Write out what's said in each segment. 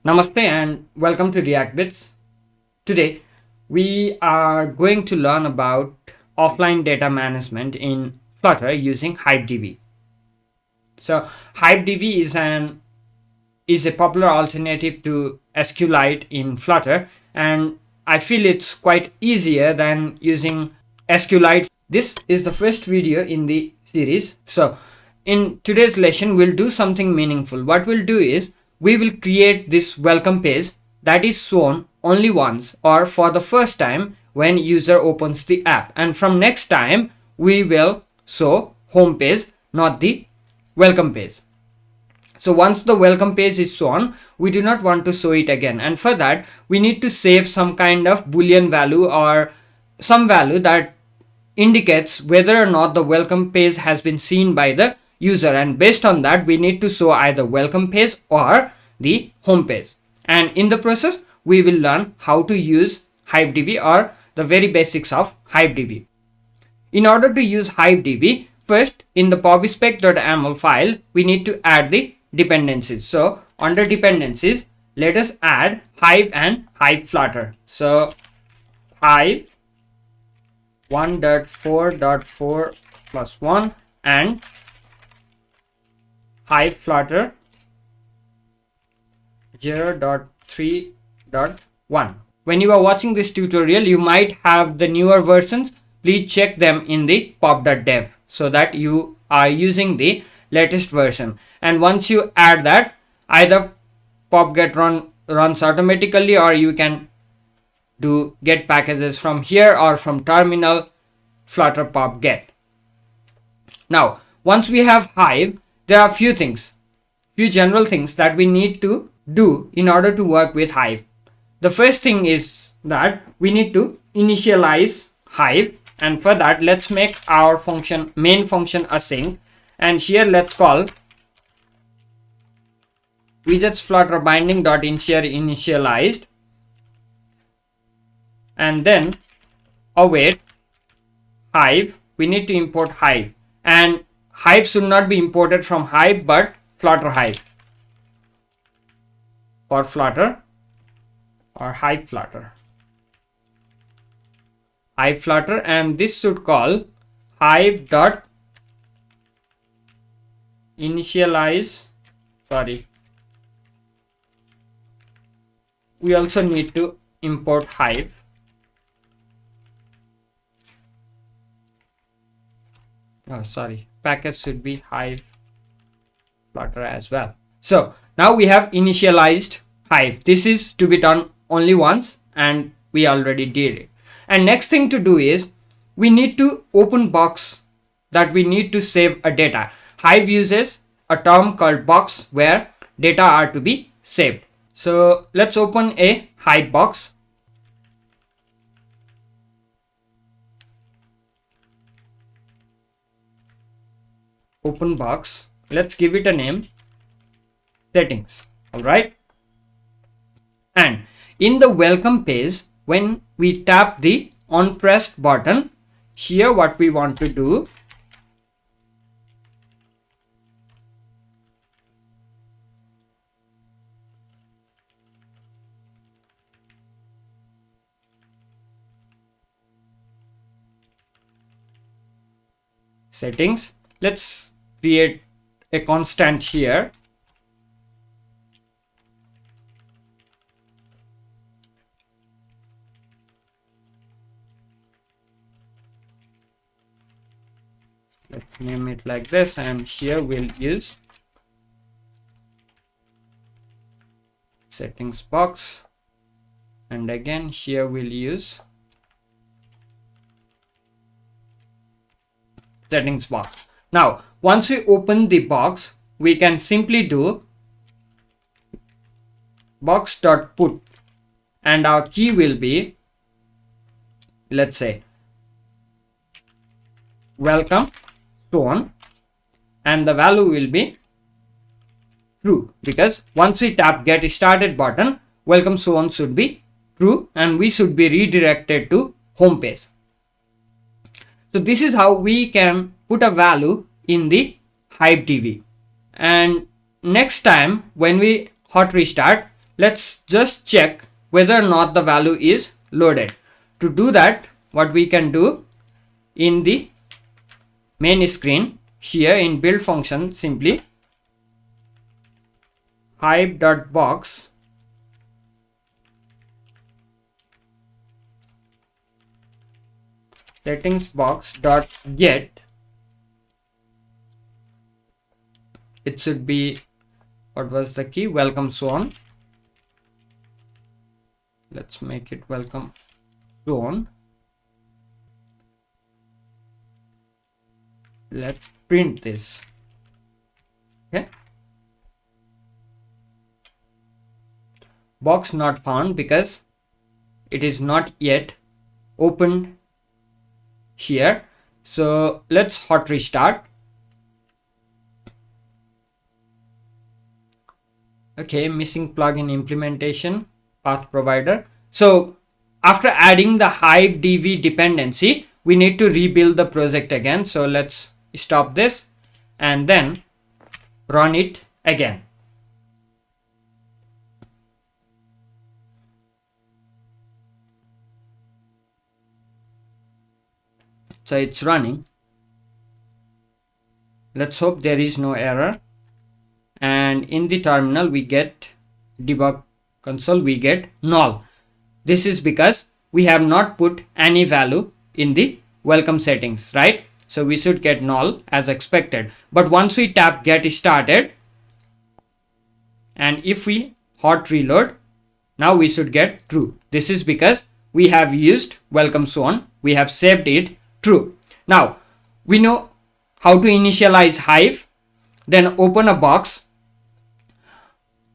Namaste and welcome to React Bits. Today we are going to learn about offline data management in Flutter using HiveDB. So HiveDB is a popular alternative to SQLite in Flutter, and I feel it's quite easier than using SQLite. This is the first video in the series. So in today's lesson, we'll do something meaningful. What we'll do is we will create this welcome page that is shown only once or for the first time when user opens the app, and from next time we will show home page, not the welcome page. So once the welcome page is shown, we do not want to show it again, and for that we need to save some kind of boolean value or some value that indicates whether or not the welcome page has been seen by the user, and based on that we need to show either welcome page or the home page. And in the process we will learn how to use HiveDB or the very basics of HiveDB. In order to use HiveDB, first in the pobspec.yaml file we need to add the dependencies. So under dependencies, let us add Hive and Hive Flutter. So Hive 1.4.4 plus 1 and Hive Flutter 0.3.1. When you are watching this tutorial, you might have the newer versions. Please check them in the pop.dev so that you are using the latest version. And once you add that, either pop get runs automatically, or you can do get packages from here or from terminal flutter pop get. Now once we have Hive, there are few general things that we need to do in order to work with Hive. The first thing is that we need to initialize Hive, and for that let's make our main function async, and here let's call widgets flutter binding dot initialized, and then await Hive. We need to import Hive, and Hive should not be imported from Hive but Flutter Hive for Flutter or Hive Flutter. Hive Flutter, and this should call Hive dot initialize. We also need to import Hive. Package should be Hive Flutter as well. So now we have initialized Hive. This is to be done only once and we already did it. And next thing to do is we need to open box that we need to save a data. Hive uses a term called box where data are to be saved. So let's open a Hive box. Open box. Let's give it a name, settings. All right. And in the welcome page, when we tap the on pressed button, here what we want to do, settings, let's create a constant here. Let's name it like this, and here we'll use settings box, and again here we'll use settings box. Now once we open the box, we can simply do box.put, and our key will be, let's say, welcome shown, and the value will be true, because once we tap get started button, welcome shown should be true and we should be redirected to home page. So this is how we can put a value in the HiveDB. And next time when we hot restart, let's just check whether or not the value is loaded. To do that, what we can do in the main screen here in build function, simply hive.box settings box dot get, it should be, what was the key, welcome zone. Let's make it welcome zone. Let's print this. Okay, box not found because it is not yet opened here. So let's hot restart. Okay, missing plugin implementation, path provider. So after adding the Hive DB dependency, we need to rebuild the project again. So let's stop this and then run it again. So it's running. Let's hope there is no error. And in the terminal we get debug console, we get null. This is because we have not put any value in the welcome settings, right? So we should get null as expected. But once we tap get started and if we hot reload, now we should get true. This is because we have used welcome zone, we have saved it true. Now we know how to initialize Hive. Then open a box.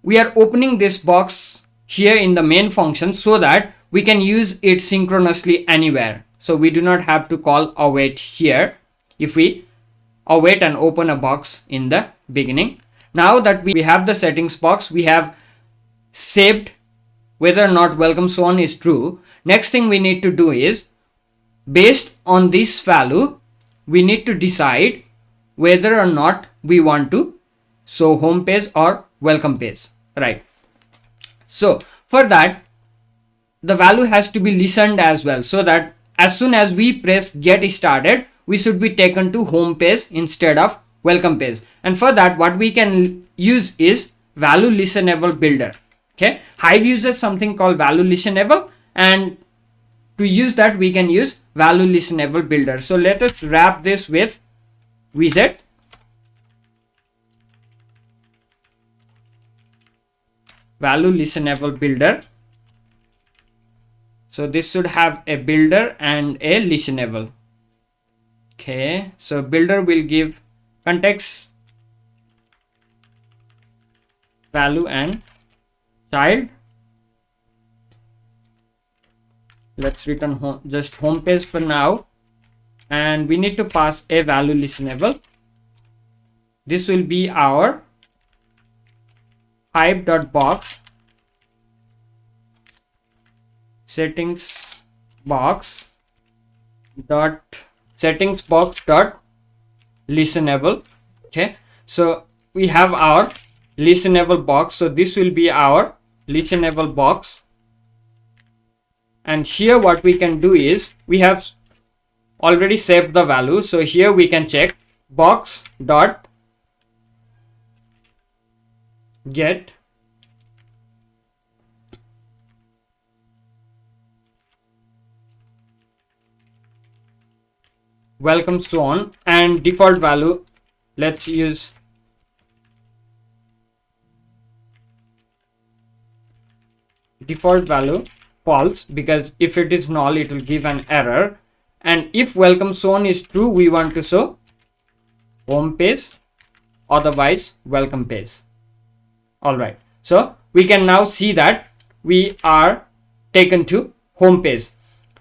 We are opening this box here in the main function so that we can use it synchronously anywhere. So we do not have to call await here if we await and open a box in the beginning. Now that we have the settings box, we have saved whether or not welcome zone is true. Next thing we need to do is, based on this value, we need to decide whether or not we want to show home page or welcome page, right? So for that, the value has to be listened as well, so that as soon as we press get started, we should be taken to home page instead of welcome page. And for that, what we can use is ValueListenableBuilder. Okay, Hive uses something called ValueListenable, and to use that we can use ValueListenableBuilder. So let us wrap this with widget ValueListenableBuilder. So this should have a builder and a listenable. Okay, so builder will give context, value and child. Let's return just home page for now, and we need to pass a value listenable. This will be our hive.box settings box dot listenable. Okay, so we have our listenable box, so this will be our listenable box. And here what we can do is, we have already saved the value, so here we can check box dot get welcome zone, and default value, let's use default value false, because if it is null it will give an error. And if welcome zone is true, we want to show home page, otherwise welcome page. All right, so we can now see that we are taken to home page.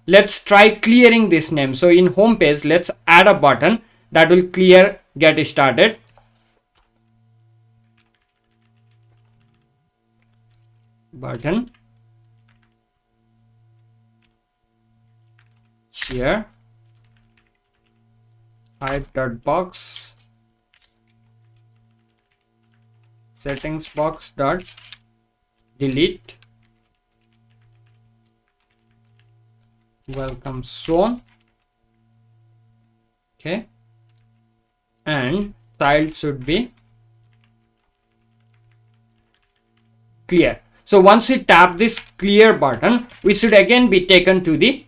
Let's try clearing this name. So in home page, let's add a button that will clear get started. Button here, hive.box settings box dot delete welcome zone. Okay, and child should be clear. So once we tap this clear button, we should again be taken to the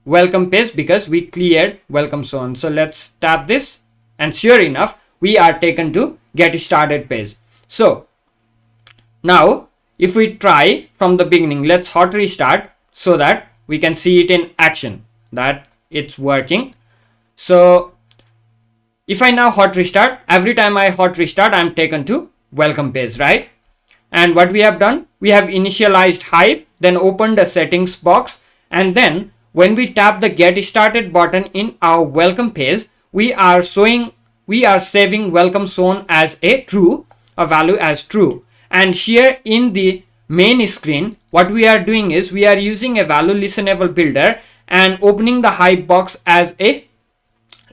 welcome page because we cleared welcome zone. So let's tap this, and sure enough, we are taken to get started page. So now if we try from the beginning, let's hot restart so that we can see it in action that it's working. So if I now hot restart, every time I hot restart, I'm taken to welcome page, right? And what we have done, we have initialized Hive, then opened the settings box, and then when we tap the get started button in our welcome page, we are saving welcome zone as a value as true. And here in the main screen, what we are doing is we are using a ValueListenableBuilder and opening the Hive box as a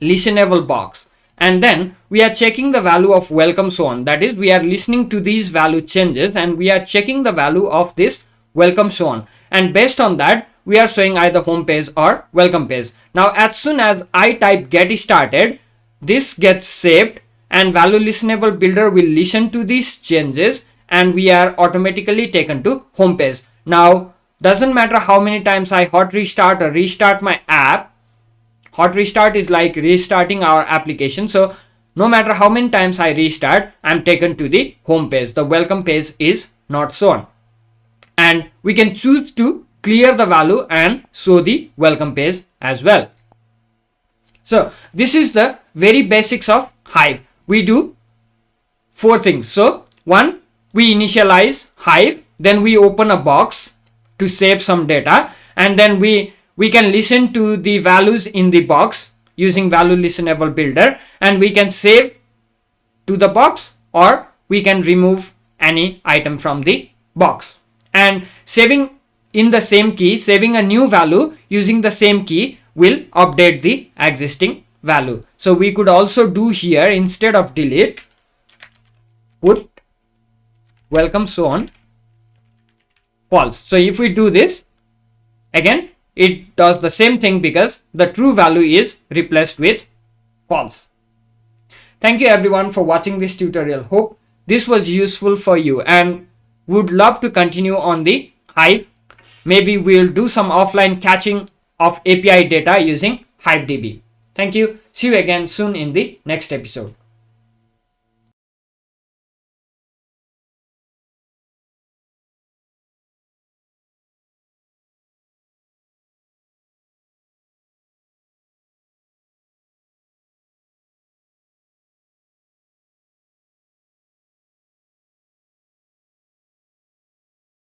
listenable box. And then we are checking the value of welcome zone. That is, we are listening to these value changes and we are checking the value of this welcome zone. And based on that, we are showing either home page or welcome page. Now, as soon as I type get started, this gets saved and ValueListenableBuilder will listen to these changes and we are automatically taken to home page. Now, doesn't matter how many times I hot restart or restart my app. Hot restart is like restarting our application. So no matter how many times I restart, I'm taken to the home page. The welcome page is not shown. And we can choose to clear the value and show the welcome page as well. So this is the very basics of Hive. We do 4 things. So 1, we initialize Hive, then we open a box to save some data, and then we can listen to the values in the box using ValueListenableBuilder, and we can save to the box or we can remove any item from the box. And saving in the same key, saving a new value using the same key will update the existing value. So we could also do here, instead of delete, put welcome zone false. So if we do this, again, it does the same thing because the true value is replaced with false. Thank you everyone for watching this tutorial. Hope this was useful for you and would love to continue on the Hive. Maybe we'll do some offline catching of API data using HiveDB. Thank you. See you again soon in the next episode.